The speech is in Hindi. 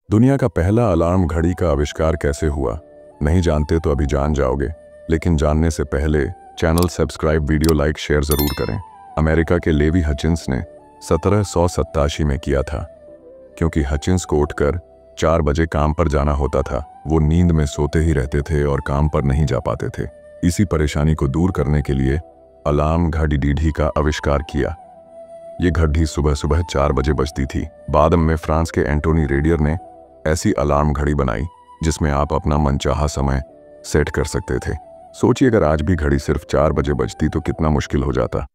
दुनिया का पहला अलार्म घड़ी का आविष्कार कैसे हुआ? नहीं जानते तो अभी जान जाओगे, लेकिन जानने से पहले channel subscribe, video like, share ज़रूर करें। अमेरिका के लेवी हचिंस ने 1787 में किया था। क्योंकि हचिंस को उठकर 4 बजे काम पर जाना होता था, वो नींद में सोते ही रहते थे और काम पर नहीं जा पाते थे। इसी परेशानी को दूर करने के लिए अलार्म घड़ी का आविष्कार किया। ये घड़ी सुबह सुबह 4 बजे बजती थी। बाद में फ्रांस के एंटोनी रेडियर ने ऐसी अलार्म घड़ी बनाई जिसमें आप अपना मनचाहा समय सेट कर सकते थे। सोचिए, अगर आज भी घड़ी सिर्फ 4 बजे बजती तो कितना मुश्किल हो जाता।